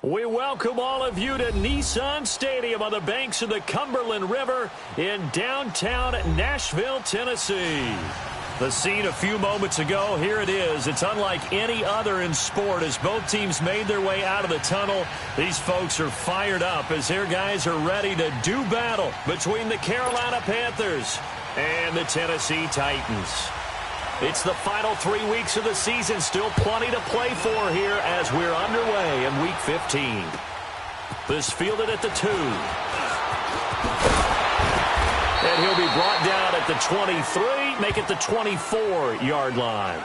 We welcome all of you to Nissan Stadium on the banks of the Cumberland River in downtown Nashville, Tennessee. The scene a few moments ago, here it is. It's unlike any other in sport as both teams made their way out of the tunnel. These folks are fired up as their guys are ready to do battle between the Carolina Panthers and the Tennessee Titans. It's the final 3 weeks of the season. Still plenty to play for here as we're underway in Week 15. This fielded at the 2. And he'll be brought down at the 23, make it the 24-yard line.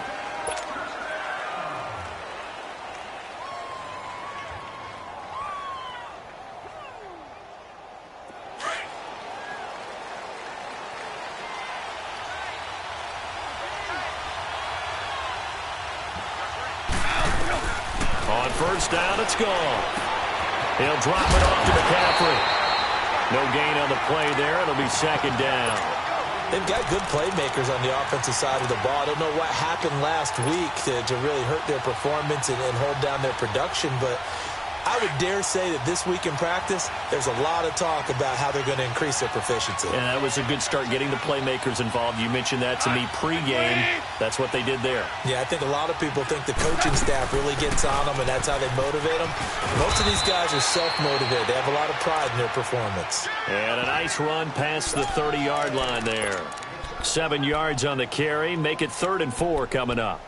On first down, it's gone. He'll drop it off to McCaffrey. No gain on the play there. It'll be second down. They've got good playmakers on the offensive side of the ball. I don't know what happened last week to really hurt their performance and hold down their production, but I would dare say that this week in practice, there's a lot of talk about how they're going to increase their proficiency. And that was a good start getting the playmakers involved. You mentioned that to me pregame. That's what they did there. Yeah, I think a lot of people think the coaching staff really gets on them, and that's how they motivate them. Most of these guys are self-motivated. They have a lot of pride in their performance. And a nice run past the 30-yard line there. 7 yards on the carry. Make it 3rd and 4 coming up.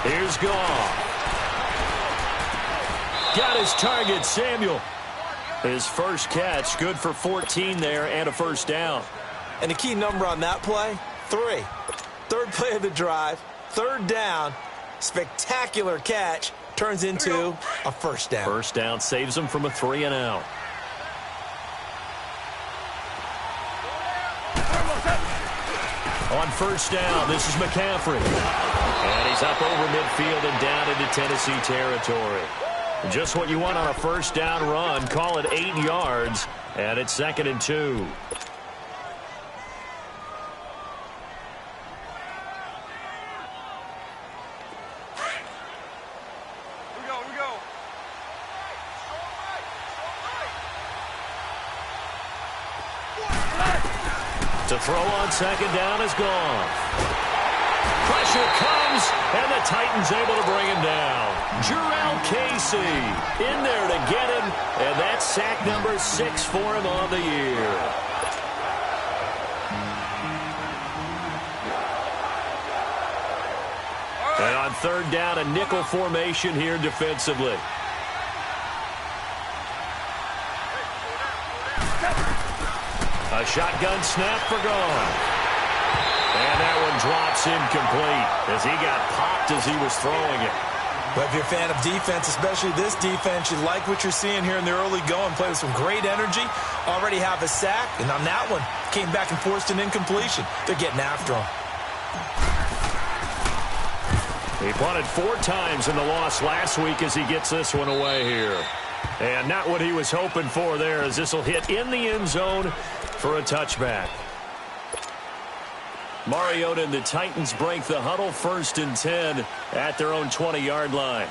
Here's Goff. Got his target, Samuel. His first catch, good for 14 there and a first down. And the key number on that play, 3. Third play of the drive, 3rd down, spectacular catch, turns into a first down. First down saves him from a 3 and out. On first down, this is McCaffrey. And he's up over midfield and down into Tennessee territory. Just what you want on a first down run. Call it 8 yards, and it's 2nd and 2. To throw on second down is gone. Pressure comes, and the Titans able to bring him down. Jurrell Casey in there to get him, and that's sack number 6 for him on the year. And on 3rd down, a nickel formation here defensively. A shotgun snap for Goff. And that one drops incomplete as he got popped as he was throwing it. But if you're a fan of defense, especially this defense, you like what you're seeing here in the early going. Play with some great energy. Already have a sack. And on that one, came back and forced an incompletion. They're getting after him. He punted 4 times in the loss last week as he gets this one away here. And not what he was hoping for there as this will hit in the end zone for a touchback. Mariota and the Titans break the huddle, 1st and 10 at their own 20-yard line.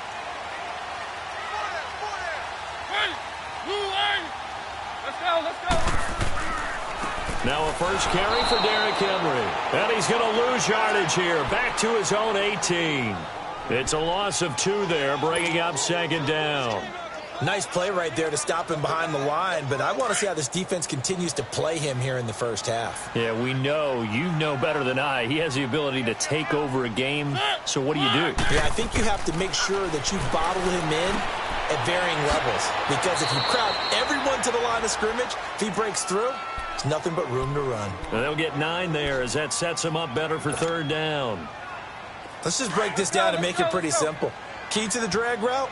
Now a first carry for Derrick Henry. And he's going to lose yardage here. Back to his own 18. It's a loss of 2 there, bringing up 2nd down. Nice play right there to stop him behind the line, but I want to see how this defense continues to play him here in the first half. Yeah, we know. You know better than I. He has the ability to take over a game, so what do you do? Yeah, I think you have to make sure that you bottle him in at varying levels, because if you crowd everyone to the line of scrimmage, if he breaks through, there's nothing but room to run. And they'll get 9 there as that sets him up better for 3rd down. Let's just break this down and make it pretty simple. Key to the drag route,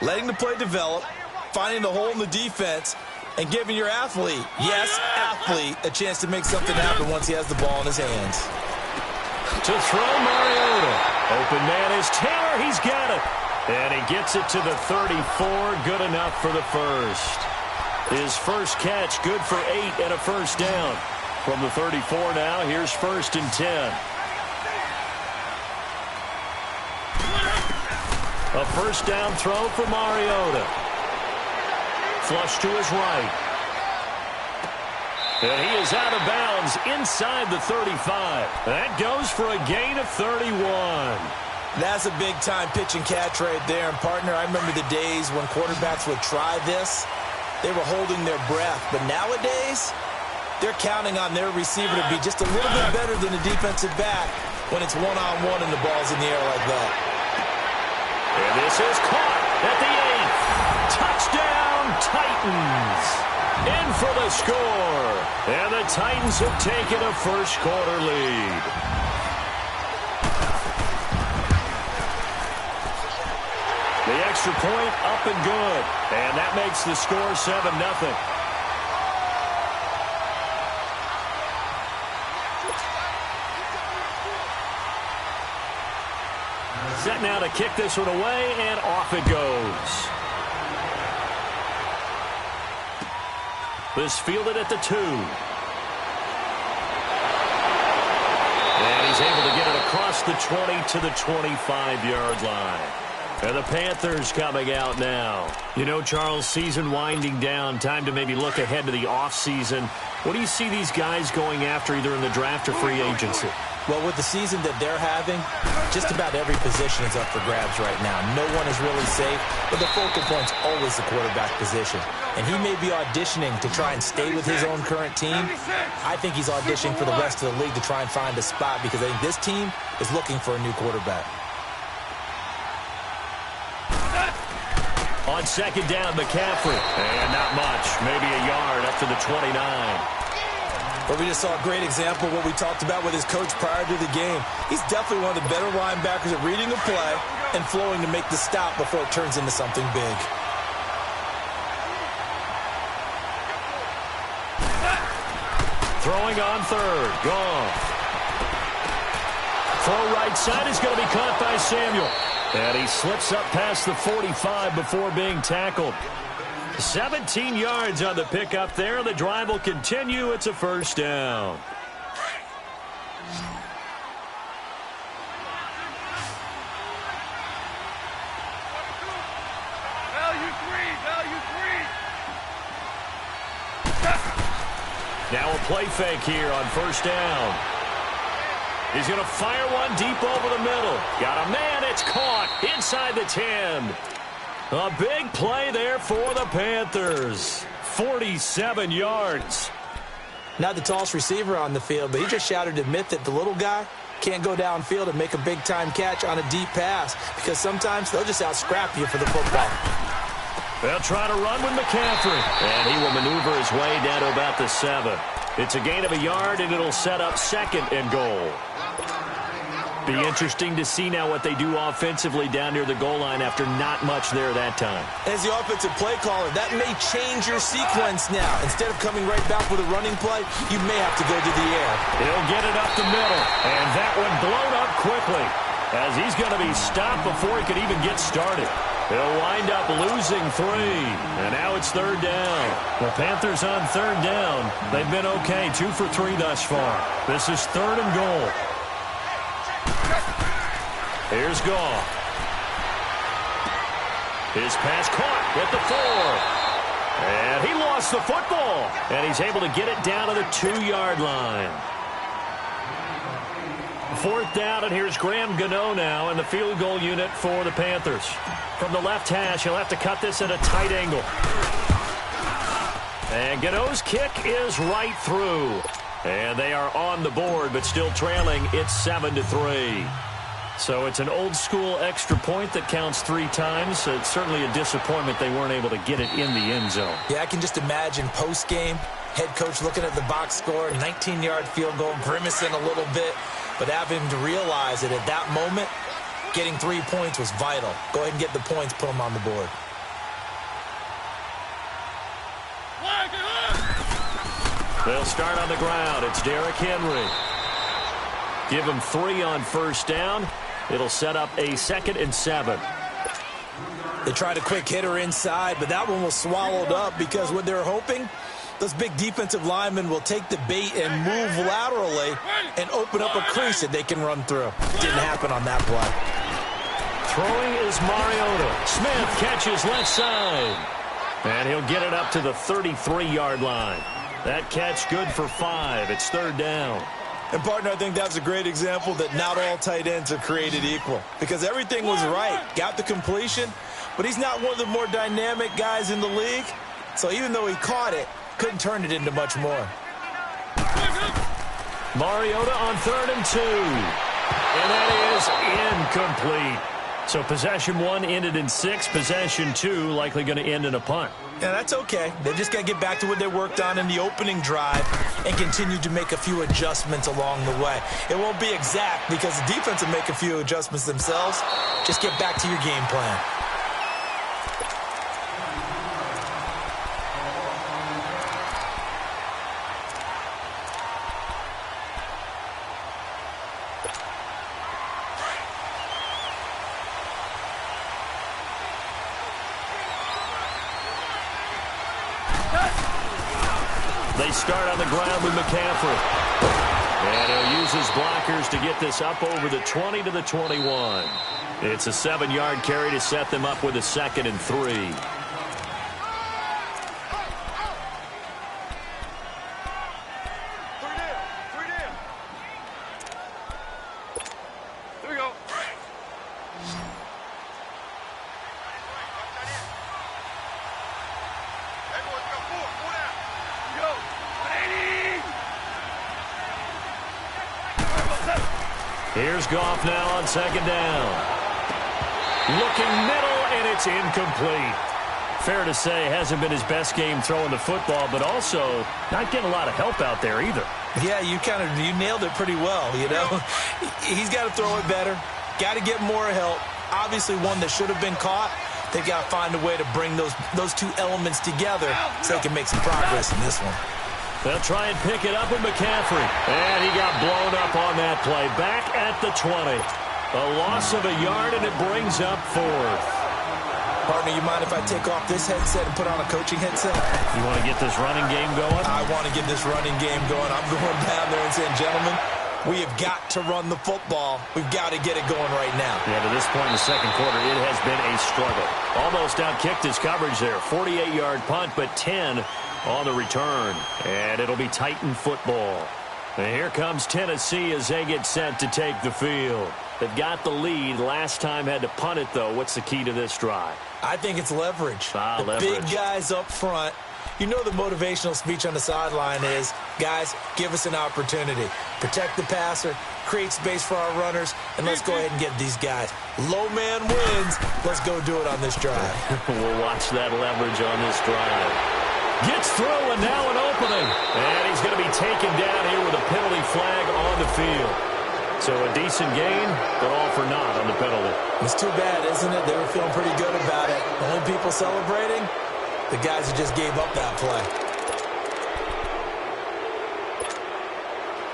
letting the play develop, finding the hole in the defense, and giving your athlete, yes, athlete, a chance to make something happen once he has the ball in his hands. To throw, Mariota. Open man is Taylor. He's got it. And he gets it to the 34. Good enough for the first. His first catch, good for 8 and a first down. From the 34 now, here's 1st and 10. A first down throw for Mariota. Flush to his right. And he is out of bounds inside the 35. That goes for a gain of 31. That's a big-time pitch and catch right there. And, partner, I remember the days when quarterbacks would try this. They were holding their breath. But nowadays, they're counting on their receiver to be just a little bit better than the defensive back when it's one-on-one and the ball's in the air like that. And this is caught at the 8th. Touchdown, Titans. In for the score. And the Titans have taken a first-quarter lead. The extra point up and good. And that makes the score 7-0. Set now to kick this one away, and off it goes. This fielded at the 2. And he's able to get it across the 20 to the 25-yard line. And the Panthers coming out now. You know, Charles, season winding down. Time to maybe look ahead to the offseason. What do you see these guys going after either in the draft or free agency? Well, with the season that they're having, just about every position is up for grabs right now. No one is really safe, but the focal point's always the quarterback position. And he may be auditioning to try and stay with his own current team. I think he's auditioning for the rest of the league to try and find a spot because I think this team is looking for a new quarterback. On second down, McCaffrey. And not much. Maybe a yard up to the 29. But we just saw a great example of what we talked about with his coach prior to the game. He's definitely one of the better linebackers at reading a play and flowing to make the stop before it turns into something big. Throwing on third. Gone. Throw right side is going to be caught by Samuel. And he slips up past the 45 before being tackled. 17 yards on the pickup there. The drive will continue. It's a first down. Now a play fake here on first down. He's going to fire one deep over the middle. Got a man. It's caught inside the 10. A big play there for the Panthers. 47 yards. Not the tallest receiver on the field, but he just shouted to admit that the little guy can't go downfield and make a big-time catch on a deep pass because sometimes they'll just out-scrap you for the football. They'll try to run with McCaffrey. And he will maneuver his way down to about the 7. It's a gain of a yard, and it'll set up second and goal. Be interesting to see now what they do offensively down near the goal line after not much there that time. As the offensive play caller, that may change your sequence now. Instead of coming right back with a running play, you may have to go to the air. He'll get it up the middle, and that one blown up quickly as he's going to be stopped before he could even get started. He'll wind up losing 3, and now it's third down. The Panthers on third down. They've been okay, 2 for 3 thus far. This is third and goal. Here's Goff. His pass caught at the 4. And he lost the football. And he's able to get it down to the 2-yard line. Fourth down, and here's Graham Gano now in the field goal unit for the Panthers. From the left hash, he'll have to cut this at a tight angle. And Gano's kick is right through. And they are on the board, but still trailing. It's 7-3. So it's an old-school extra point that counts 3 times. It's certainly a disappointment they weren't able to get it in the end zone. Yeah, I can just imagine post-game, head coach looking at the box score, 19-yard field goal, grimacing a little bit, but having to realize that at that moment, getting 3 points was vital. Go ahead and get the points, put them on the board. They'll start on the ground. It's Derrick Henry. Give him 3 on first down. It'll set up a 2nd and 7. They tried a quick hitter inside, but that one was swallowed up because what they're hoping, those big defensive linemen will take the bait and move laterally and open up a crease that they can run through. Didn't happen on that play. Throwing is Mariota. Smith catches left side. And he'll get it up to the 33-yard line. That catch good for 5. It's 3rd down. And, partner, I think that's a great example that not all tight ends are created equal because everything was right. Got the completion, but he's not one of the more dynamic guys in the league. So even though he caught it, couldn't turn it into much more. Mariota on 3rd and 2. And that is incomplete. So possession 1 ended in 6. Possession 2 likely going to end in a punt. Yeah, that's okay. They just got to get back to what they worked on in the opening drive and continue to make a few adjustments along the way. It won't be exact because the defense will make a few adjustments themselves. Just get back to your game plan. They start on the ground with McCaffrey. And he'll use his blockers to get this up over the 20 to the 21. It's a 7-yard carry to set them up with a 2nd and 3. 3 down. Here we go. Here's Goff now on 2nd down. Looking middle, and it's incomplete. Fair to say, hasn't been his best game throwing the football, but also not getting a lot of help out there either. Yeah, you nailed it pretty well, you know. He's got to throw it better. Got to get more help. Obviously one that should have been caught. They've got to find a way to bring those two elements together so they can make some progress in this one. They'll try and pick it up with McCaffrey. And he got blown up on that play. Back at the 20. A loss of a yard, and it brings up 4th. Partner, you mind if I take off this headset and put on a coaching headset? You want to get this running game going? I want to get this running game going. I'm going down there and saying, gentlemen, we have got to run the football. We've got to get it going right now. Yeah, to this point in the 2nd quarter, it has been a struggle. Almost outkicked his coverage there. 48-yard punt, but 10 on the return. And it'll be Titan football. And here comes Tennessee as they get set to take the field. They've got the lead. Last time had to punt it, though. What's the key to this drive? I think it's leverage. Leverage. Big guys up front. You know the motivational speech on the sideline is, guys, give us an opportunity. Protect the passer, create space for our runners, and let's go ahead and get these guys. Low man wins. Let's go do it on this drive. We'll watch that leverage on this drive. Gets through, and now an opening. And he's going to be taken down here with a penalty flag on the field. So a decent gain, but all for naught on the penalty. It's too bad, isn't it? They were feeling pretty good about it. The only people celebrating, the guys who just gave up that play.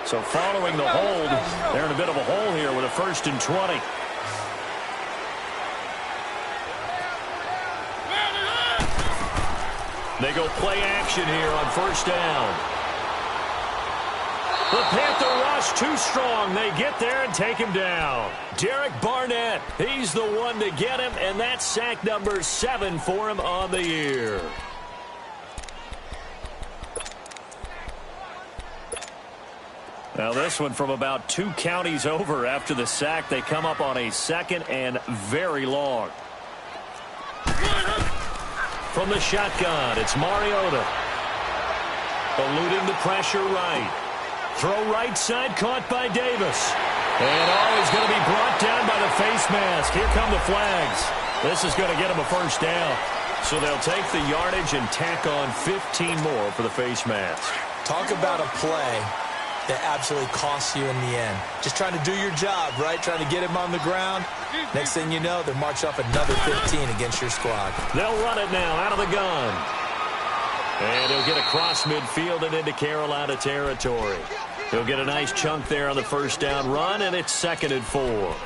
So following the hold, they're in a bit of a hole here with a 1st and 20. They go play action here on 1st down. The Panther rush too strong. They get there and take him down. Derek Barnett, he's the one to get him, and that's sack number 7 for him on the year. Now this one from about 2 counties over after the sack. They come up on a 2nd and very long. From the shotgun, it's Mariota. Eluding the pressure right. Throw right side, caught by Davis. And he's going to be brought down by the face mask. Here come the flags. This is going to get him a 1st down. So they'll take the yardage and tack on 15 more for the face mask. Talk about a play that absolutely costs you in the end. Just trying to do your job, right? Trying to get him on the ground. Next thing you know, they march up another 15 against your squad. They'll run it now out of the gun. And he'll get across midfield and into Carolina territory. He'll get a nice chunk there on the first down run, and it's 2nd and 4.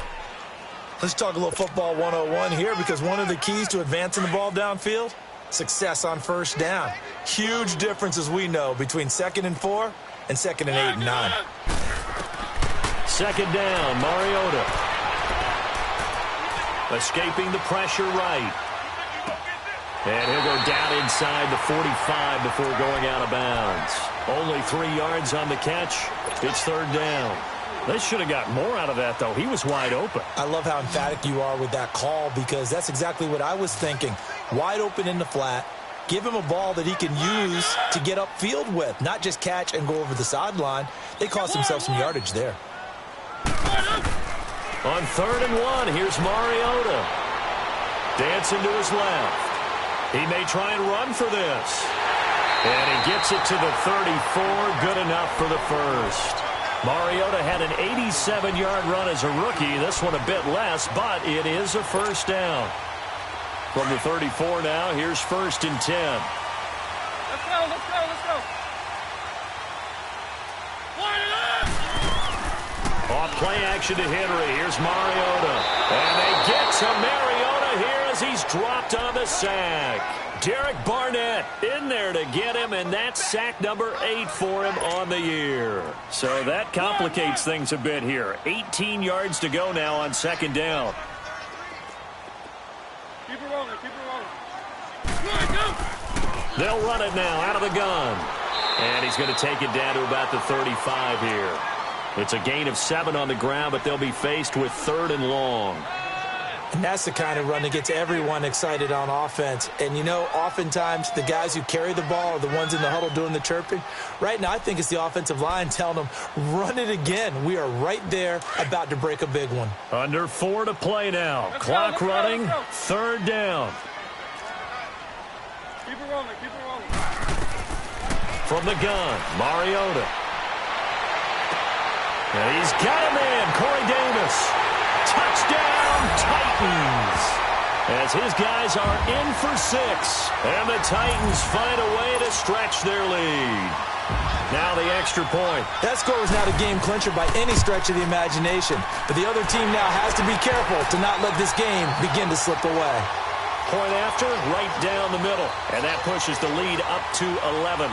Let's talk a little football 101 here, because one of the keys to advancing the ball downfield, success on first down. Huge difference, as we know, between 2nd and 4 and 2nd and 8 and 9. 2nd down, Mariota. Escaping the pressure right. And he'll go down inside the 45 before going out of bounds. Only 3 yards on the catch. It's 3rd down. They should have got more out of that, though. He was wide open. I love how emphatic you are with that call, because that's exactly what I was thinking. Wide open in the flat. Give him a ball that he can use to get upfield with, not just catch and go over the sideline. They cost themselves some yardage there. On 3rd and 1, here's Mariota. Dancing to his left. He may try and run for this. And he gets it to the 34. Good enough for the first. Mariota had an 87-yard run as a rookie. This one a bit less, but it is a first down. From the 34 now, here's 1st and 10. Let's go, let's go, let's go. Off play action to Henry. Here's Mariota. And they get to Mariota here as he's dropped on the sack. Derek Barnett in there to get him, and that's sack number 8 for him on the year. So that complicates things a bit here. 18 yards to go now on 2nd down. Keep it rolling, keep it rolling. Go. They'll run it now out of the gun. And he's going to take it down to about the 35 here. It's a gain of 7 on the ground, but they'll be faced with 3rd and long. And that's the kind of run that gets everyone excited on offense. And, you know, oftentimes the guys who carry the ball are the ones in the huddle doing the chirping. Right now, I think it's the offensive line telling them, run it again. We are right there about to break a big one. Under 4 to play now. Clock running, 3rd down. Keep it rolling, keep it rolling. From the gun, Mariota. And he's got a man, Corey Davis. Touchdown, Titans. As his guys are in for 6. And the Titans find a way to stretch their lead. Now the extra point. That score was not a game clincher by any stretch of the imagination. But the other team now has to be careful to not let this game begin to slip away. Point after, right down the middle. And that pushes the lead up to 11.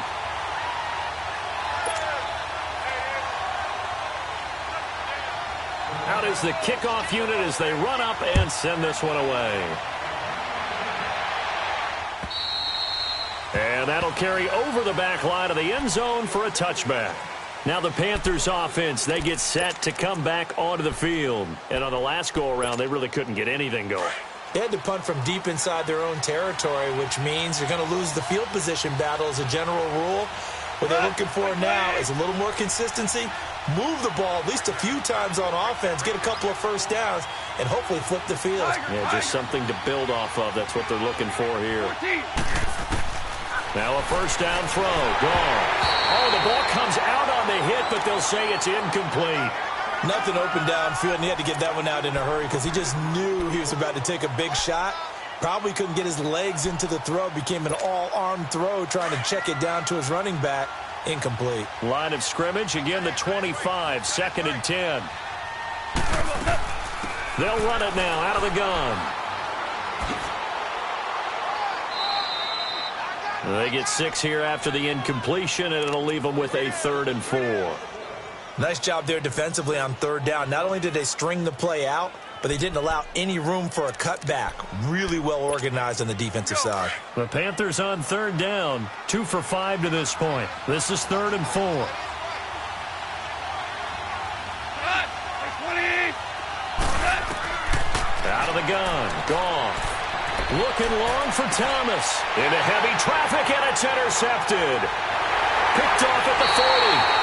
Out is the kickoff unit as they run up and send this one away. And that'll carry over the back line of the end zone for a touchback. Now the Panthers offense, they get set to come back onto the field. And on the last go-around, they really couldn't get anything going. They had to punt from deep inside their own territory, which means you're going to lose the field position battle as a general rule. What they're looking for now is a little more consistency, move the ball at least a few times on offense, get a couple of first downs, and hopefully flip the field. Yeah, just something to build off of. That's what they're looking for here. Now a first down throw. Gone. Oh, the ball comes out on the hit, but they'll say it's incomplete. Nothing open downfield, and he had to get that one out in a hurry because he just knew he was about to take a big shot. Probably couldn't get his legs into the throw. Became an all-arm throw trying to check it down to his running back. Incomplete. Line of scrimmage, again the 25, 2nd and 10. They'll run it now out of the gun. They get 6 here after the incompletion, and it'll leave them with a 3rd and 4. Nice job there defensively on 3rd down. Not only did they string the play out, but they didn't allow any room for a cutback. Really well organized on the defensive side. The Panthers on 3rd down, 2 for 5 to this point. This is 3rd and 4. Out of the gun, gone. Looking long for Thomas. Into heavy traffic, and it's intercepted. Picked off at the 40.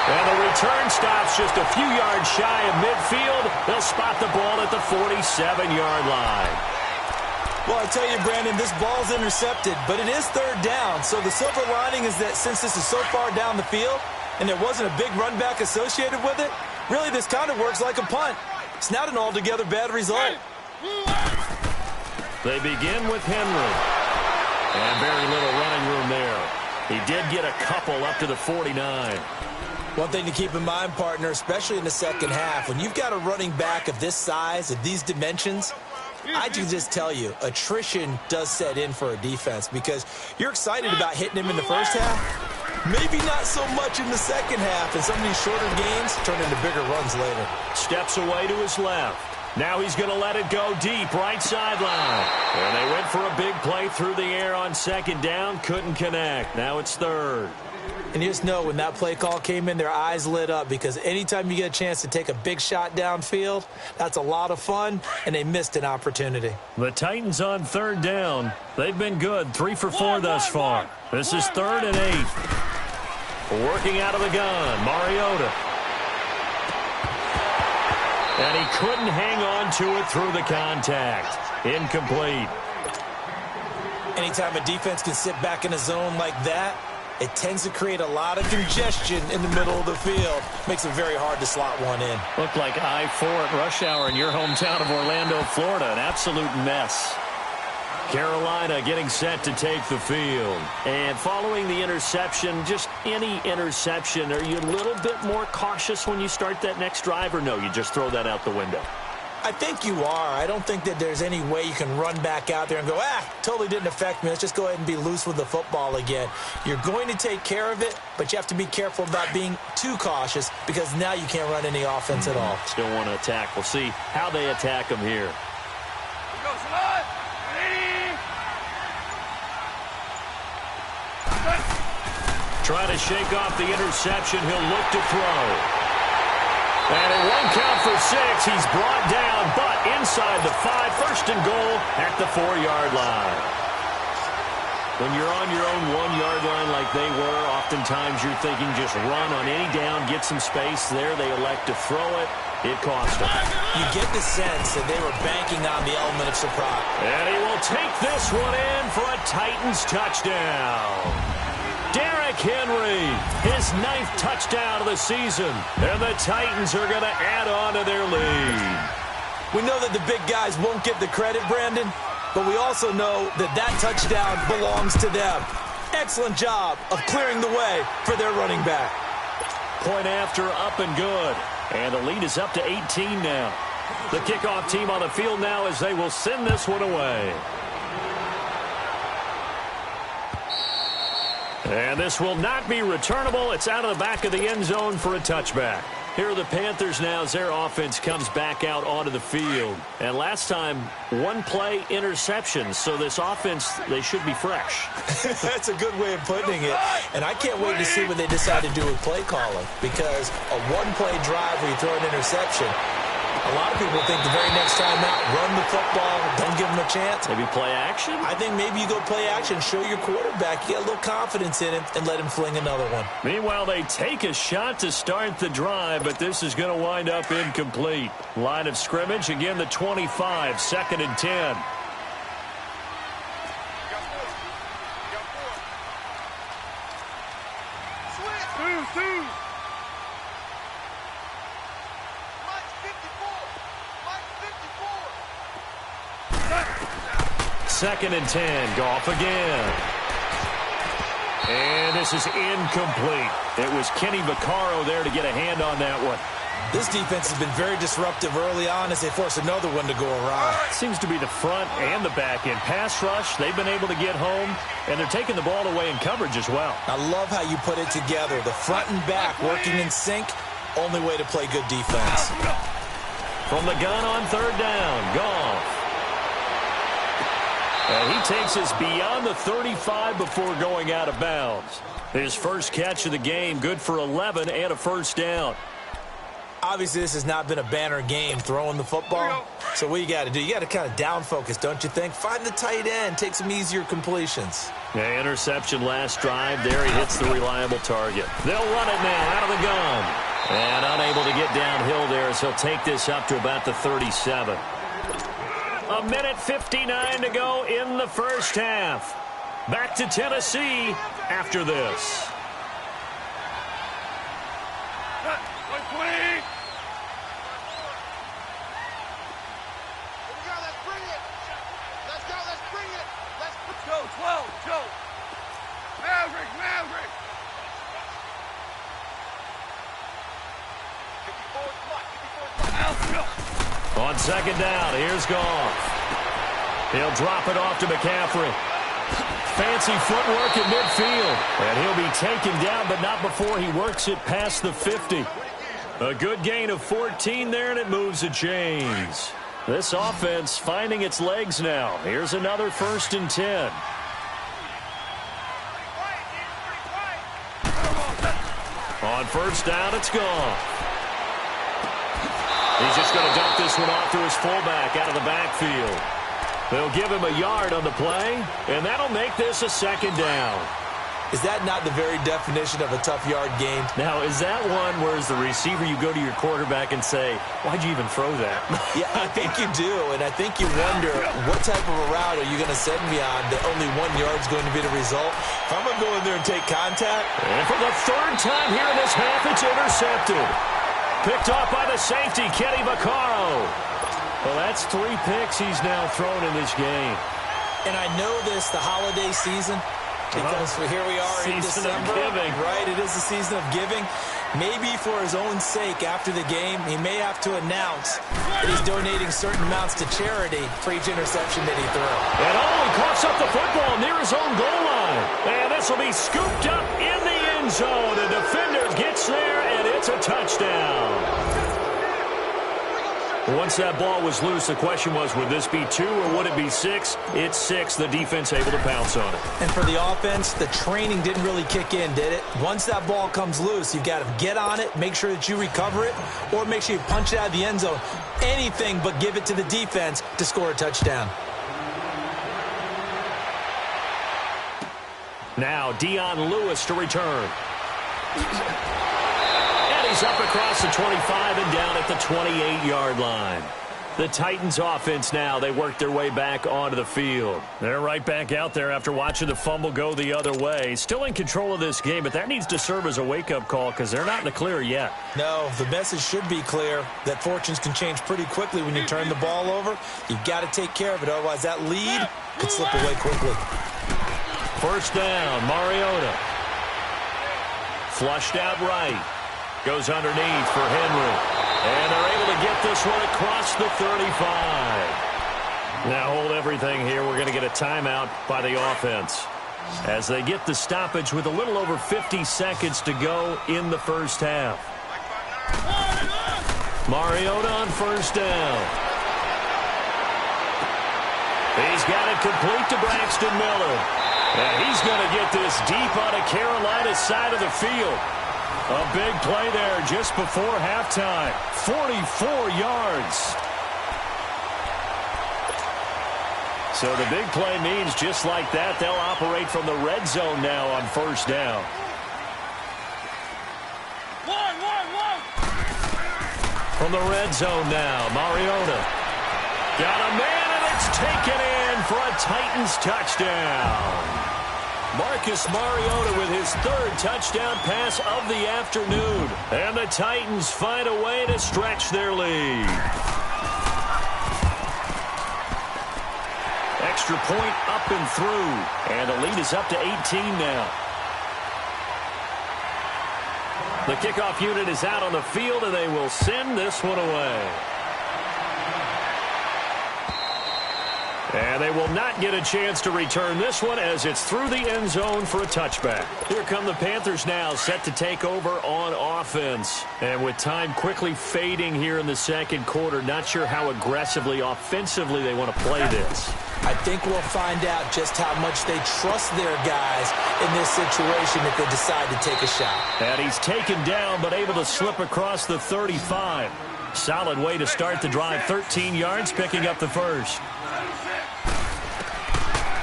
And the return stops just a few yards shy of midfield. They'll spot the ball at the 47-yard line. Well, I tell you, Brandon, this ball's intercepted, but it is 3rd down. So the silver lining is that since this is so far down the field and there wasn't a big run back associated with it, really this kind of works like a punt. It's not an altogether bad result. They begin with Henry. And very little running room there. He did get a couple up to the 49. One thing to keep in mind, partner, especially in the second half, when you've got a running back of this size, of these dimensions, I can just tell you, attrition does set in for a defense because you're excited about hitting him in the first half. Maybe not so much in the second half, and some of these shorter games turn into bigger runs later. Steps away to his left. Now he's going to let it go deep, right sideline. And they went for a big play through the air on second down, couldn't connect. Now it's third. And you just know when that play call came in, their eyes lit up because anytime you get a chance to take a big shot downfield, that's a lot of fun, and they missed an opportunity. The Titans on third down. They've been good, 3 for 4 thus far. This is 3rd and 8. Working out of the gun, Mariota. And he couldn't hang on to it through the contact. Incomplete. Anytime a defense can sit back in a zone like that, it tends to create a lot of congestion in the middle of the field. Makes it very hard to slot one in. Looked like I-4 at rush hour in your hometown of Orlando, Florida. An absolute mess. Carolina getting set to take the field. And following the interception, just any interception, are you a little bit more cautious when you start that next drive, or no, you just throw that out the window? I think you are. I don't think that there's any way you can run back out there and go, totally didn't affect me. Let's just go ahead and be loose with the football again. You're going to take care of it, but you have to be careful about being too cautious because now you can't run any offense at all. Still want to attack. We'll see how they attack them here. Trying to shake off the interception. He'll look to throw. And it won't count for 6. He's brought down, but inside the 5. 1st and goal at the 4-yard line. When you're on your own 1-yard line like they were, oftentimes you're thinking just run on any down, get some space there. They elect to throw it. It cost them. You get the sense that they were banking on the element of surprise. And he will take this one in for a Titans touchdown. Derrick Henry, his 9th touchdown of the season, and the Titans are going to add on to their lead. We know that the big guys won't get the credit, Brandon, but we also know that that touchdown belongs to them. Excellent job of clearing the way for their running back. Point after, up and good, and the lead is up to 18 now. The kickoff team on the field now as they will send this one away. And this will not be returnable. It's out of the back of the end zone for a touchback. Here are the Panthers now as their offense comes back out onto the field. And last time, 1-play interception. So this offense, they should be fresh. That's a good way of putting it. And I can't wait to see what they decide to do with play calling. Because a 1-play drive where you throw an interception, a lot of people think the very next time out, run the football, don't give them a chance. Maybe play action? I think maybe you go play action, show your quarterback, you get a little confidence in him, and let him fling another one. Meanwhile, they take a shot to start the drive, but this is going to wind up incomplete. Line of scrimmage, again, the 25, 2nd and 10. Second and 10. Goff again. And this is incomplete. It was Kenny Vaccaro there to get a hand on that one. This defense has been very disruptive early on as they force another one to go awry. Seems to be the front and the back end. Pass rush, they've been able to get home, and they're taking the ball away in coverage as well. I love how you put it together. The front and back working in sync, only way to play good defense. From the gun on 3rd down, Goff. And he takes us beyond the 35 before going out of bounds. His first catch of the game, good for 11 and a 1st down. Obviously, this has not been a banner game throwing the football. So what you got to do, you got to kind of down focus, don't you think? Find the tight end, take some easier completions. Yeah, interception last drive. There he hits the reliable target. They'll run it now out of the gun. And unable to get downhill there as he'll take this up to about the 37. A minute 59 to go in the first half. Back to Tennessee after this. On second down, here's Goff. He'll drop it off to McCaffrey. Fancy footwork at midfield. And he'll be taken down, but not before he works it past the 50. A good gain of 14 there, and it moves the chains. This offense finding its legs now. Here's another 1st and 10. On first down, it's gone. He's just going to dump this one off to his fullback out of the backfield. They'll give him a yard on the play, and that'll make this a 2nd down. Is that not the very definition of a tough yard gain? Now, is that one where as the receiver you go to your quarterback and say, why'd you even throw that? Yeah, I think you do, and I think you wonder what type of a route are you going to send me on that only 1 yard is going to be the result? If I'm going to go in there and take contact. And for the 3rd time here in this half, it's intercepted. Picked off by the safety, Kenny Vaccaro. Well, that's 3 picks he's now thrown in this game. And I know this, the holiday season, because here we are in December. Giving. Right, it is the season of giving. Maybe for his own sake after the game, he may have to announce that he's donating certain amounts to charity for each interception that he threw. And he coughs up the football near his own goal line. And this will be scooped up in the end zone. The defender gets there, and it's a touchdown. Once that ball was loose, the question was, would this be 2 or would it be 6? It's 6. The defense able to pounce on it. And for the offense, the training didn't really kick in, did it? Once that ball comes loose, you've got to get on it, make sure that you recover it, or make sure you punch it out of the end zone. Anything but give it to the defense to score a touchdown. Now, Dion Lewis to return. He's up across the 25 and down at the 28-yard line. The Titans offense now, they work their way back onto the field. They're right back out there after watching the fumble go the other way. Still in control of this game, but that needs to serve as a wake-up call because they're not in the clear yet. No, the message should be clear that fortunes can change pretty quickly when you turn the ball over. You've got to take care of it, otherwise that lead could slip away quickly. First down, Mariota. Flushed out right. Goes underneath for Henry. And they're able to get this one across the 35. Now hold everything here. We're going to get a timeout by the offense as they get the stoppage with a little over 50 seconds to go in the first half. Mariota on first down. He's got it complete to Braxton Miller. And he's going to get this deep on a Carolina side of the field. A big play there just before halftime. 44 yards. So the big play means just like that, they'll operate from the red zone now on first down. From the red zone now, Mariota. Got a man, and it's taken in for a Titans touchdown. Marcus Mariota with his 3rd touchdown pass of the afternoon. And the Titans find a way to stretch their lead. Extra point up and through. And the lead is up to 18 now. The kickoff unit is out on the field, and they will send this one away. And they will not get a chance to return this one as it's through the end zone for a touchback. Here come the Panthers now, set to take over on offense. And with time quickly fading here in the second quarter, not sure how aggressively, offensively they want to play this. I think we'll find out just how much they trust their guys in this situation if they decide to take a shot. And he's taken down but able to slip across the 35. Solid way to start the drive, 13 yards, picking up the first.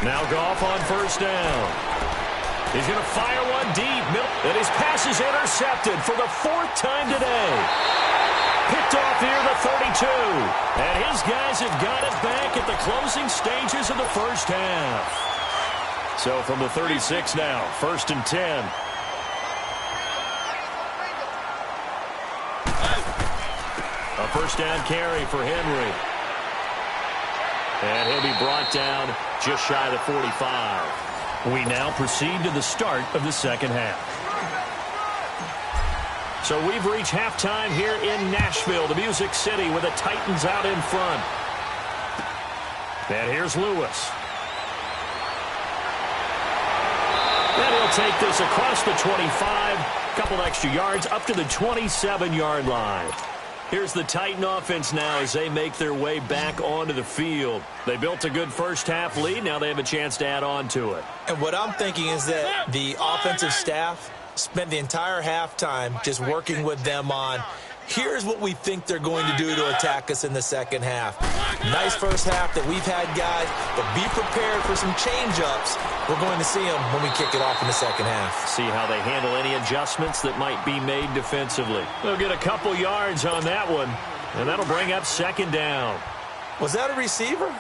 Now Goff on first down. He's going to fire one deep. And his pass is intercepted for the 4th time today. Picked off here the 32. And his guys have got it back at the closing stages of the first half. So from the 36 now, 1st and 10. A first down carry for Henry. And he'll be brought down just shy of the 45. We now proceed to the start of the second half. So we've reached halftime here in Nashville, the Music City, with the Titans out in front. And here's Lewis. And he'll take this across the 25, a couple extra yards, up to the 27-yard line. Here's the Titan offense now as they make their way back onto the field. They built a good first-half lead. Now they have a chance to add on to it. And what I'm thinking is that the offensive staff spent the entire halftime just working with them on, here's what we think they're going to do to attack us in the second half. Nice first half that we've had, guys, but be prepared for some change-ups. We're going to see them when we kick it off in the second half. See how they handle any adjustments that might be made defensively. They'll get a couple yards on that one, and that'll bring up second down. Was that a receiver?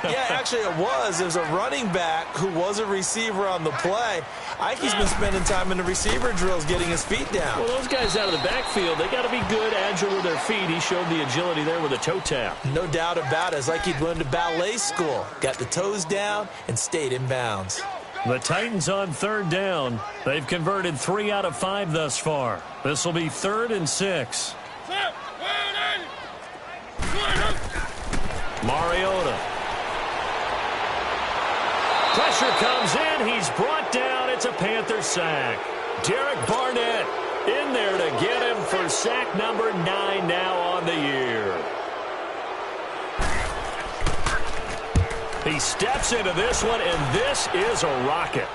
Yeah, actually it was. There's a running back who was a receiver on the play. Ike's been spending time in the receiver drills getting his feet down. Well, those guys out of the backfield, they got to be good, agile with their feet. He showed the agility there with a toe tap. No doubt about it. It's like he'd learned to ballet school. Got the toes down and stayed in bounds. The Titans on third down. They've converted 3 out of 5 thus far. This will be 3rd and 6. Mariota. Pressure comes in. He's brought down. It's a Panther sack. Derek Barnett in there to get him for sack number 9 now on the year. He steps into this one, and this is a rocket.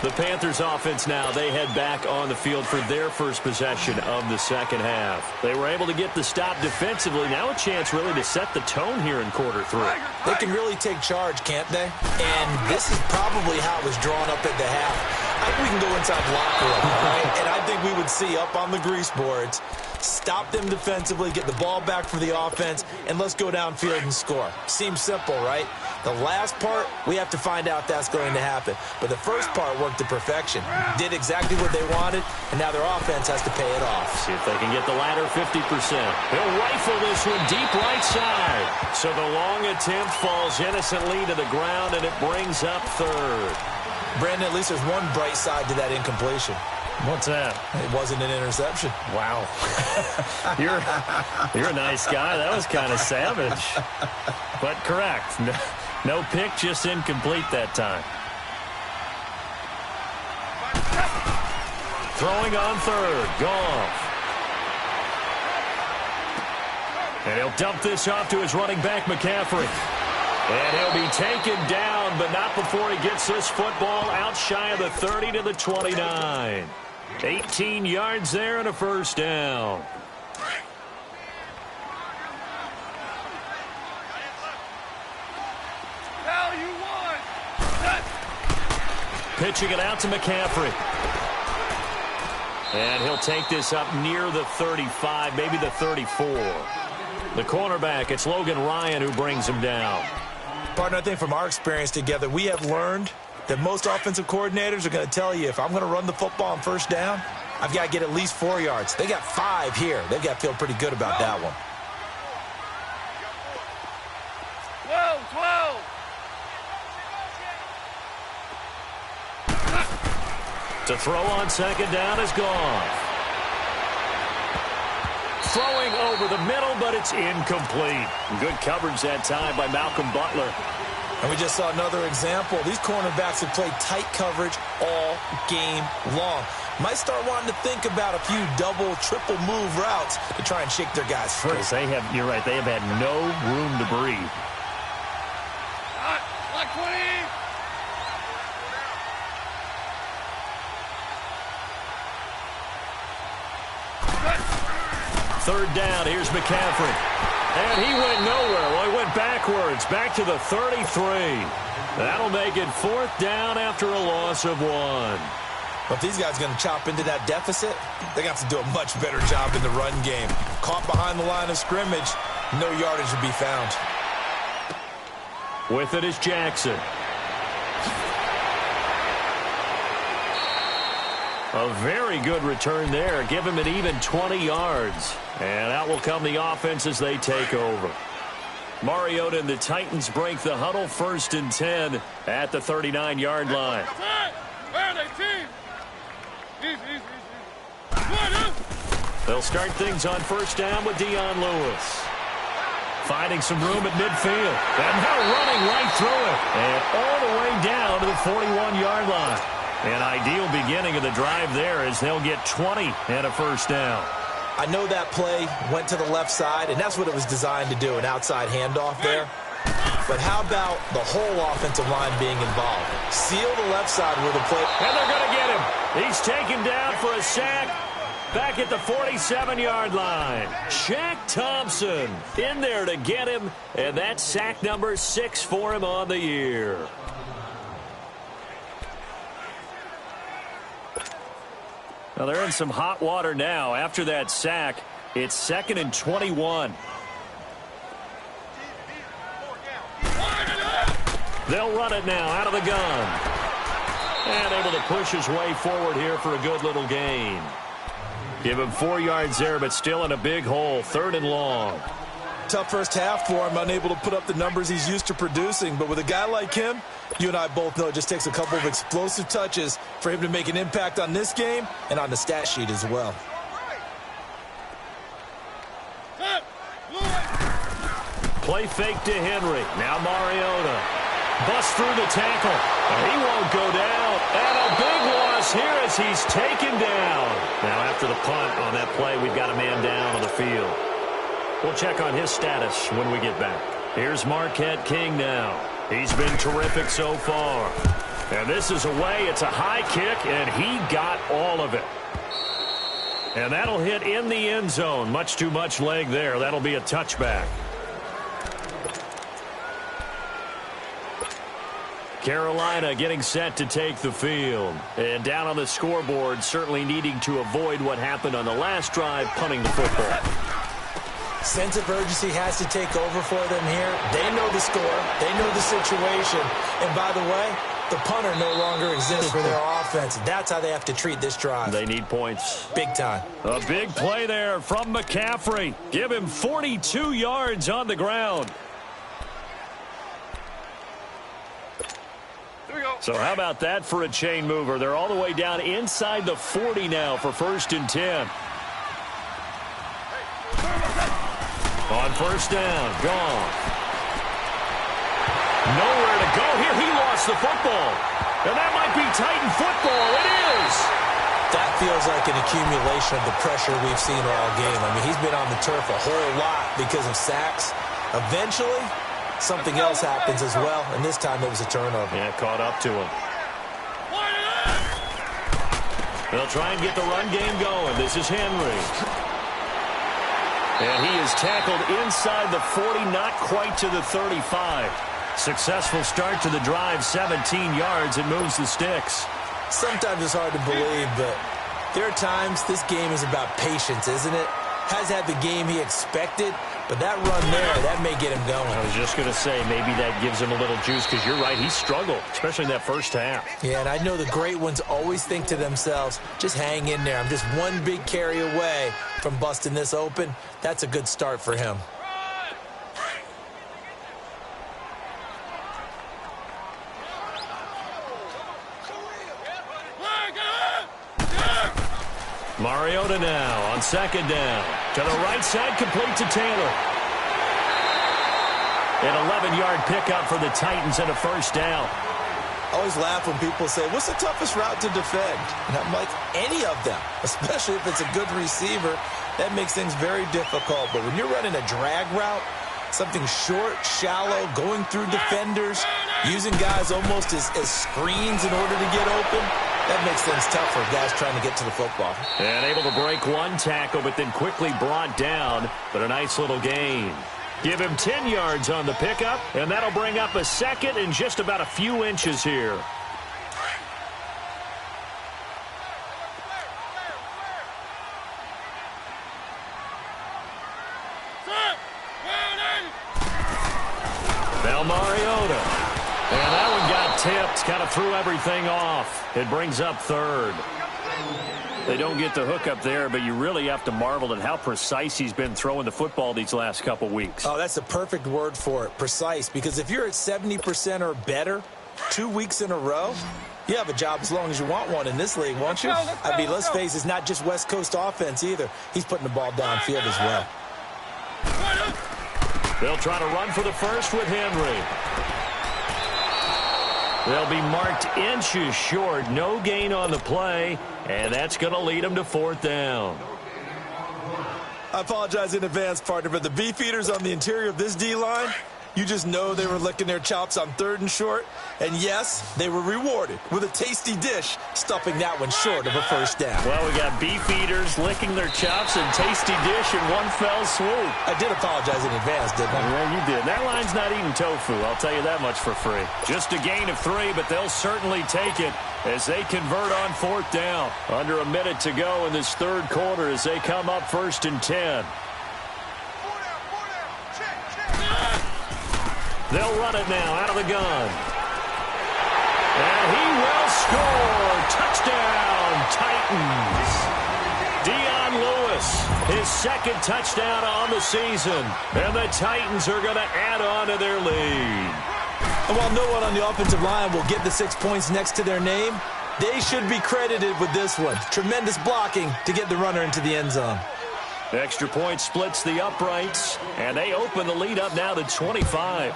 The Panthers offense now, they head back on the field for their first possession of the second half. They were able to get the stop defensively. Now a chance really to set the tone here in quarter 3. They can really take charge, can't they? And this is probably how it was drawn up at the half. I think we can go inside the locker room, all right? And I think we would see up on the grease boards, stop them defensively, get the ball back for the offense, and let's go downfield and score. Seems simple, right? The last part, we have to find out that's going to happen. But the first part worked to perfection. Did exactly what they wanted, and now their offense has to pay it off. See if they can get the latter 50%. He'll rifle this one deep right side. So the long attempt falls innocently to the ground, and it brings up 3rd. Brandon, at least there's one bright side to that incompletion. What's that? It wasn't an interception. Wow. You're a nice guy. That was kind of savage. But correct. No pick, just incomplete that time. Throwing on 3rd. Goff. And he'll dump this off to his running back, McCaffrey. And he'll be taken down, but not before he gets this football out shy of the 30 to the 29. 18 yards there and a first down. Pitching it out to McCaffrey. And he'll take this up near the 35, maybe the 34. The cornerback, it's Logan Ryan who brings him down. Partner, I think from our experience together, we have learned that most offensive coordinators are going to tell you, if I'm going to run the football on first down, I've got to get at least 4 yards. They got 5 here. They've got to feel pretty good about that one. 12. To throw on second down is gone. Throwing over the middle, but it's incomplete. Good coverage that time by Malcolm Butler. And we just saw another example. These cornerbacks have played tight coverage all game long. Might start wanting to think about a few double, triple move routes to try and shake their guys free. You're right, they have had no room to breathe. Like 20. Third down, here's McCaffrey. And he went nowhere. Well, he went backwards, back to the 33. That'll make it 4th down after a loss of 1. But if these guys are going to chop into that deficit, they got to do a much better job in the run game. Caught behind the line of scrimmage, no yardage to be found. With it is Jackson. A very good return there. Give him an even 20 yards. And out will come the offense as they take over. Mariota and the Titans break the huddle, 1st and 10 at the 39-yard line. They'll start things on first down with Dion Lewis. Finding some room at midfield. And now running right through it. And all the way down to the 41-yard line. An ideal beginning of the drive there as they'll get 20 and a first down. I know that play went to the left side, and that's what it was designed to do, an outside handoff there. But how about the whole offensive line being involved? Seal the left side with a play. And they're going to get him. He's taken down for a sack. Back at the 47-yard line. Shaq Thompson in there to get him. And that's sack number 6 for him on the year. Well, they're in some hot water now. After that sack, it's 2nd and 21. They'll run it now out of the gun. And able to push his way forward here for a good little gain. Give him 4 yards there, but still in a big hole. 3rd and long. Tough first half for him, unable to put up the numbers he's used to producing. But with a guy like him, you and I both know it just takes a couple of explosive touches for him to make an impact on this game and on the stat sheet as well. Play fake to Henry. Now Mariota. Busts through the tackle. He won't go down. And a big loss here as he's taken down. Now after the punt on that play, we've got a man down on the field. We'll check on his status when we get back. Here's Marquette King now. He's been terrific so far. And this is away. It's a high kick, and he got all of it. And that'll hit in the end zone. Much too much leg there. That'll be a touchback. Carolina getting set to take the field. And down on the scoreboard, certainly needing to avoid what happened on the last drive, punting the football. Sense of urgency has to take over for them here. They know the score. They know the situation. And by the way, the punter no longer exists for their offense. That's how they have to treat this drive. They need points. Big time. A big play there from McCaffrey. Give him 42 yards on the ground. So how about that for a chain mover? They're all the way down inside the 40 now for 1st and 10. On first down, gone. Nowhere to go here. He lost the football. And that might be Titan football. It is. That feels like an accumulation of the pressure we've seen all game. I mean, he's been on the turf a whole lot because of sacks. Eventually, something else happens as well, and this time it was a turnover. Yeah, caught up to him. They'll try and get the run game going. This is Henry. And he is tackled inside the 40, not quite to the 35. Successful start to the drive, 17 yards. It moves the sticks. Sometimes it's hard to believe, but there are times this game is about patience, isn't it? Has had the game he expected, but that run there, that may get him going. I was just going to say, maybe that gives him a little juice, because you're right, he struggled, especially in that first half. Yeah, and I know the great ones always think to themselves, just hang in there. I'm just one big carry away from busting this open. That's a good start for him. Mariota now on 2nd down. To the right side, complete to Taylor. An 11-yard pickup for the Titans and a first down. I always laugh when people say, what's the toughest route to defend? And I'm like, any of them, especially if it's a good receiver. That makes things very difficult. But when you're running a drag route, something short, shallow, going through defenders, using guys almost as screens in order to get open, that makes things tough for guys trying to get to the football. And able to break one tackle, but then quickly brought down. But a nice little gain. Give him 10 yards on the pickup, and that'll bring up a second and just about a few inches here. Now Mariota. And that one got tipped, kind of threw everything off. It brings up 3rd. They don't get the hook up there, but you really have to marvel at how precise he's been throwing the football these last couple weeks. Oh, that's a perfect word for it, precise, because if you're at 70% or better 2 weeks in a row, You have a job as long as you want one in this league, won't you? I mean, let's face it, it's not just West Coast offense either. He's putting the ball downfield as well. They'll try to run for the first with Henry. They'll be marked inches short. No gain on the play, and that's going to lead them to 4th down. I apologize in advance, partner, but the beefeaters on the interior of this D-line, you just know they were licking their chops on 3rd and short. And yes, they were rewarded with a tasty dish, stuffing that one short of a first down. Well, we got beefeaters licking their chops and tasty dish in one fell swoop. I did apologize in advance, didn't I? Yeah, you did. That line's not eating tofu, I'll tell you that much for free. Just a gain of 3, but they'll certainly take it as they convert on 4th down. Under a minute to go in this 3rd quarter as they come up 1st and 10. They'll run it now out of the gun. And he will score. Touchdown, Titans. Dion Lewis, his 2nd touchdown on the season. And the Titans are going to add on to their lead. And while no one on the offensive line will get the 6 points next to their name, they should be credited with this one. Tremendous blocking to get the runner into the end zone. Extra point splits the uprights, and they open the lead up now to 25.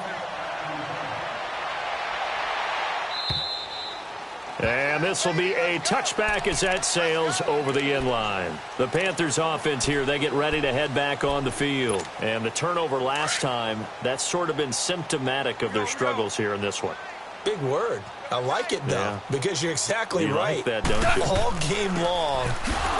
And this will be a touchback as that sails over the inline. The Panthers offense here, they get ready to head back on the field. And the turnover last time, that's sort of been symptomatic of their struggles here in this one. Big word. I like it, though, because you're exactly right. Like that, don't you? All game long,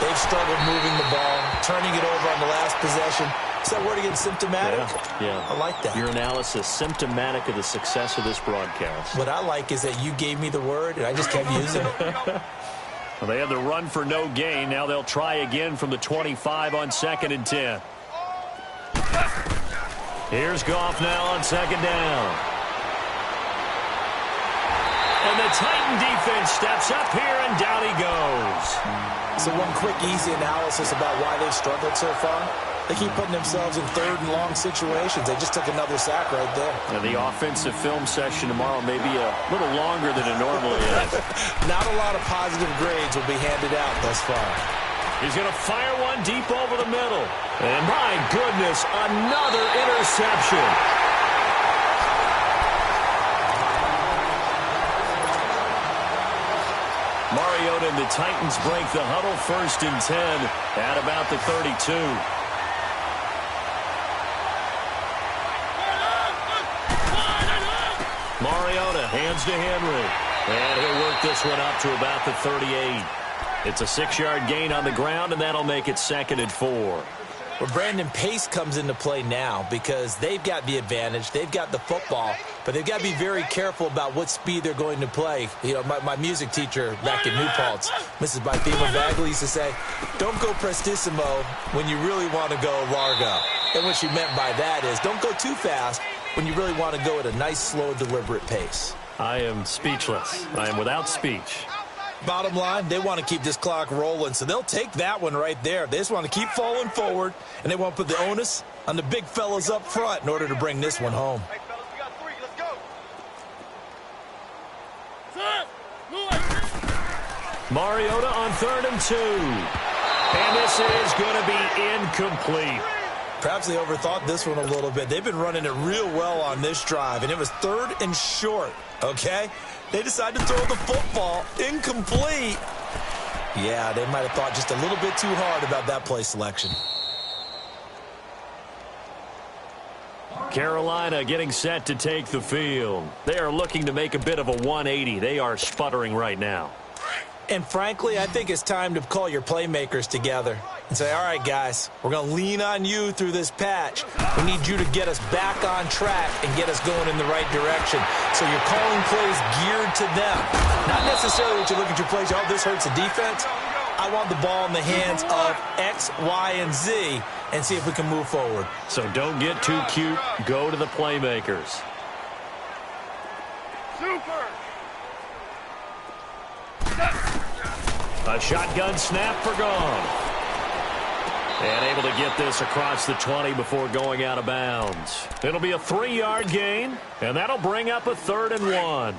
they've struggled moving the ball, turning it over on the last possession. Is that word again, symptomatic? Yeah. I like that. Your analysis, symptomatic of the success of this broadcast. What I like is that you gave me the word, and I just kept using it. Well, they had the run for no gain. Now they'll try again from the 25 on 2nd and 10. Here's Goff now on 2nd down. And the Titan defense steps up here, and down he goes. So one quick, easy analysis about why they've struggled so far. They keep putting themselves in 3rd and long situations. They just took another sack right there. And the offensive film session tomorrow may be a little longer than it normally is. Not a lot of positive grades will be handed out thus far. He's going to fire one deep over the middle. And my goodness, another interception. Mariota and the Titans break the huddle 1st and 10 at about the 32. Mariota hands to Henry. And he'll work this one up to about the 38. It's a 6-yard gain on the ground, and that'll make it 2nd and 4. Well, Brandon, pace comes into play now because they've got the advantage. They've got the football, but they've got to be very careful about what speed they're going to play. You know, my music teacher back in New Paltz, Mrs. Bythema Bagley, used to say, don't go prestissimo when you really want to go largo. And what she meant by that is don't go too fast when you really want to go at a nice, slow, deliberate pace. I am speechless. I am without speech. Bottom line, they want to keep this clock rolling, so they'll take that one right there. They just want to keep falling forward, and they want to put the onus on the big fellas up front in order to bring this one home. Hey, fellas, we got 3. Let's go. Mariota on 3rd and 2. And this is going to be incomplete. Perhaps they overthought this one a little bit. They've been running it real well on this drive, and it was 3rd and short, okay? They decided to throw the football incomplete. Yeah, they might have thought just a little bit too hard about that play selection. Carolina getting set to take the field. They are looking to make a bit of a 180. They are sputtering right now. And frankly, I think it's time to call your playmakers together and say, all right, guys, we're going to lean on you through this patch. We need you to get us back on track and get us going in the right direction. So you're calling plays geared to them. Not necessarily that you look at your plays, oh, this hurts the defense. I want the ball in the hands of X, Y, and Z and see if we can move forward. So don't get too cute. Go to the playmakers. Super. A shotgun snap for gone. And able to get this across the 20 before going out of bounds. It'll be a 3-yard gain, and that'll bring up a 3rd and 1.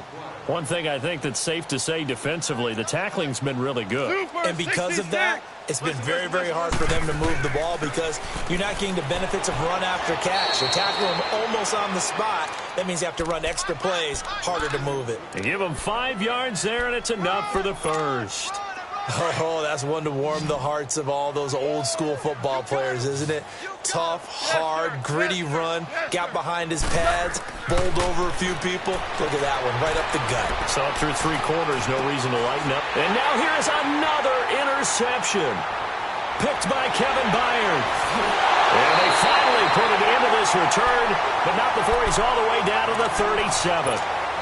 One thing I think that's safe to say defensively, the tackling's been really good. And because of that, it's been very, very hard for them to move the ball because you're not getting the benefits of run after catch. You're tackling them almost on the spot. That means you have to run extra plays, harder to move it. And give them 5 yards there, and it's enough for the first. Oh, that's one to warm the hearts of all those old-school football players, isn't it? Tough, hard, gritty run, got behind his pads, bowled over a few people. Look at that one, right up the gut. Saw through 3 quarters, no reason to lighten up. And now here's another interception. Picked by Kevin Byard. And they finally put it into this return, but not before he's all the way down to the 37.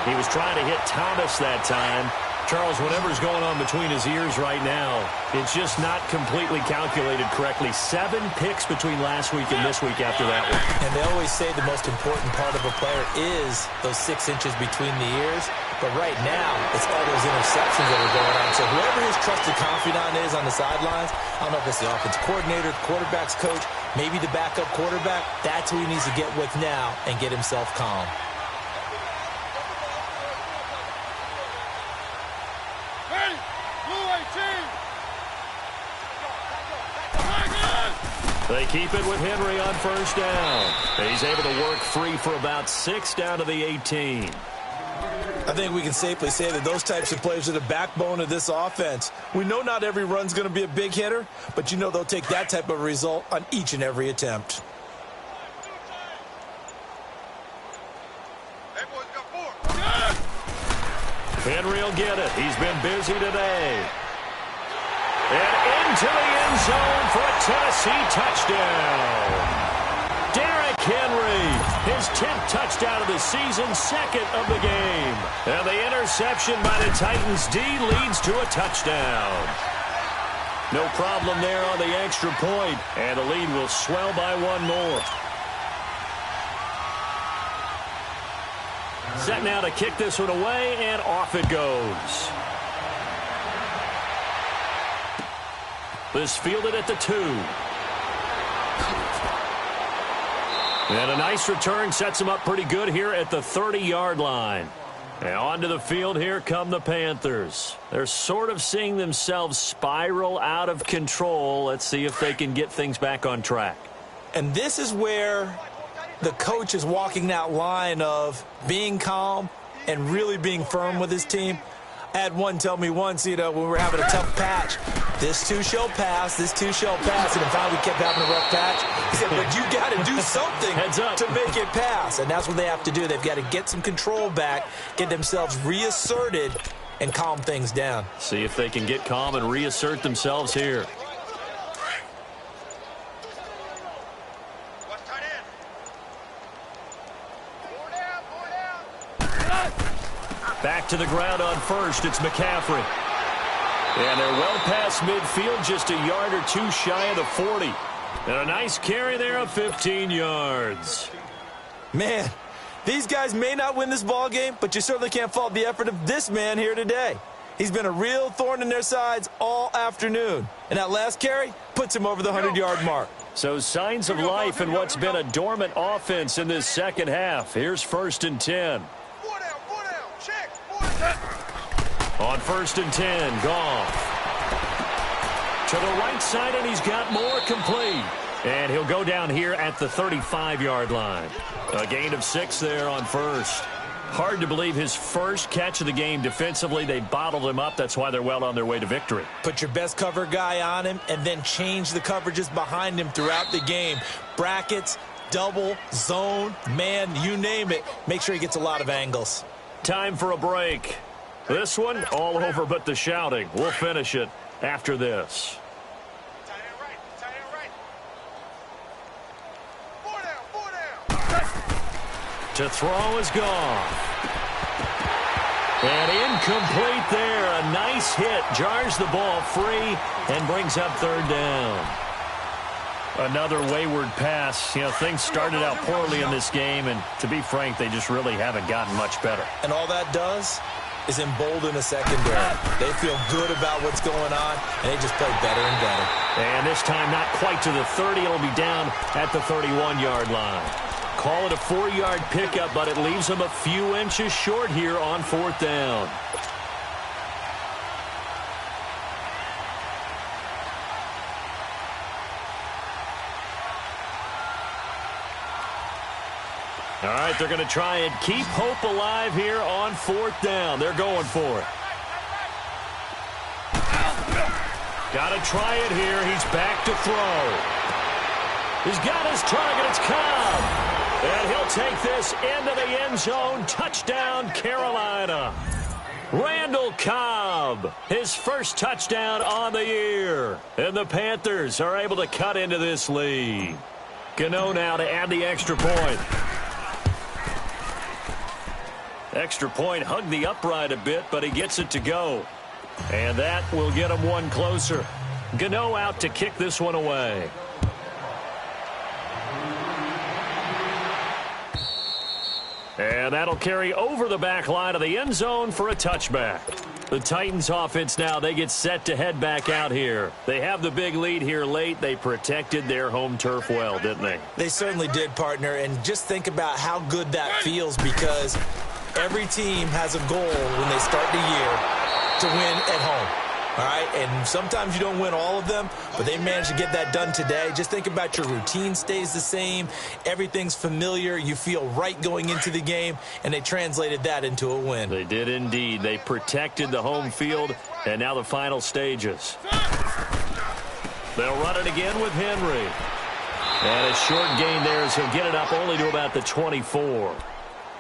He was trying to hit Thomas that time. Charles, whatever's going on between his ears right now, it's just not completely calculated correctly. 7 picks between last week and this week after that one. And they always say the most important part of a player is those 6 inches between the ears. But right now, it's all those interceptions that are going on. So whoever his trusted confidant is on the sidelines, I don't know if it's the offense coordinator, the quarterback's coach, maybe the backup quarterback, that's who he needs to get with now and get himself calm. They keep it with Henry on first down. He's able to work free for about 6 down to the 18. I think we can safely say that those types of players are the backbone of this offense. We know not every run's going to be a big hitter, but you know they'll take that type of result on each and every attempt. Henry will get it. He's been busy today. And into the end zone for a Tennessee touchdown. Derrick Henry, his 10th touchdown of the season, 2nd of the game. And the interception by the Titans D leads to a touchdown. No problem there on the extra point, and the lead will swell by 1 more. Set now to kick this one away, and off it goes. This fielded at the 2. And a nice return sets him up pretty good here at the 30-yard line. And onto the field, here come the Panthers. They're sort of seeing themselves spiral out of control. Let's see if they can get things back on track. And this is where the coach is walking that line of being calm and really being firm with his team. I had one tell me once, when we were having a tough patch, this too shall pass, this too shall pass. And in fact, we kept having a rough patch. He said, but you got to do something to make it pass. And that's what they have to do. They've got to get some control back, get themselves reasserted, and calm things down. See if they can get calm and reassert themselves here. Back to the ground on first. It's McCaffrey. And they're well past midfield, just a yard or 2 shy of the 40. And a nice carry there of 15 yards. Man, these guys may not win this ball game, but you certainly can't fault the effort of this man here today. He's been a real thorn in their sides all afternoon. And that last carry puts him over the 100-yard mark. So signs of life in what's been a dormant offense in this second half. Here's 1st and 10. On 1st and 10, Goff. To the right side, and he's got more complete. And he'll go down here at the 35-yard line. A gain of 6 there on first. Hard to believe his first catch of the game defensively. They bottled him up. That's why they're well on their way to victory. Put your best cover guy on him and then change the coverages behind him throughout the game. Brackets, double, zone, man, you name it. Make sure he gets a lot of angles. Time for a break. This one, all over but the shouting. We'll finish it after this. To throw is Goff. And incomplete there. A nice hit. Jars the ball free and brings up 3rd down. Another wayward pass. Things started out poorly in this game, and to be frank, they just really haven't gotten much better. And all that does is embolden the secondary. They feel good about what's going on, and they just play better and better. And this time not quite to the 30. It'll be down at the 31-yard line. Call it a 4-yard pickup, but it leaves them a few inches short here on 4th down. All right, they're going to try and keep hope alive here on 4th down. They're going for it. Got to try it here. He's back to throw. He's got his target. It's Cobb. And he'll take this into the end zone. Touchdown, Carolina. Randall Cobb, his first touchdown on the year. And the Panthers are able to cut into this lead. Gano now to add the extra point. Extra point hugged the upright a bit, but he gets it to go. And that will get him one closer. Gano out to kick this one away. And that'll carry over the back line of the end zone for a touchback. The Titans offense now, they get set to head back out here. They have the big lead here late. They protected their home turf well, didn't they? They certainly did, partner. And just think about how good that feels, because every team has a goal when they start the year to win at home. All right, and sometimes you don't win all of them, but they managed to get that done today. Just think about your routine stays the same. Everything's familiar. You feel right going into the game, and they translated that into a win. They did indeed. They protected the home field, and now the final stages. They'll run it again with Henry. And a short gain there as he'll get it up only to about the 24.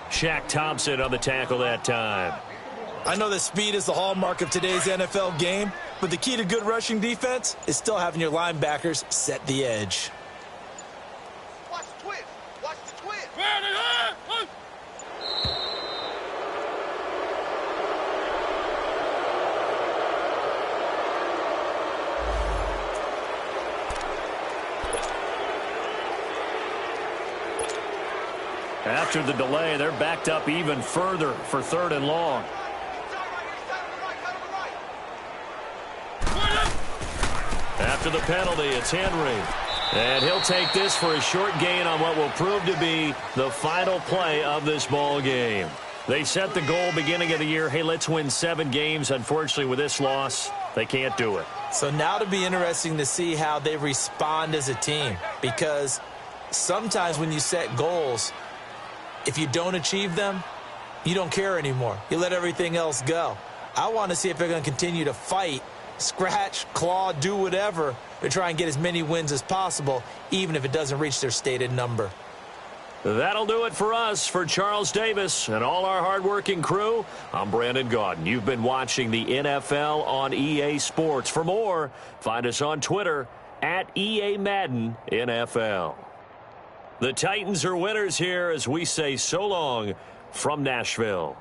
Shaq Thompson on the tackle that time. I know that speed is the hallmark of today's NFL game, but the key to good rushing defense is still having your linebackers set the edge. Watch the twist. Watch the twist. After the delay, they're backed up even further for 3rd and long. After the penalty, it's Henry. And he'll take this for a short gain on what will prove to be the final play of this ball game. They set the goal beginning of the year, hey, let's win 7 games. Unfortunately, with this loss, they can't do it. So now it'll be interesting to see how they respond as a team, because sometimes when you set goals, if you don't achieve them, you don't care anymore. You let everything else go. I want to see if they're going to continue to fight, scratch, claw, do whatever to try and get as many wins as possible, even if it doesn't reach their stated number. That'll do it for us. For Charles Davis and all our hardworking crew, I'm Brandon Gaudin. You've been watching the NFL on EA Sports. For more, find us on Twitter at EA Madden NFL. The Titans are winners here as we say so long from Nashville.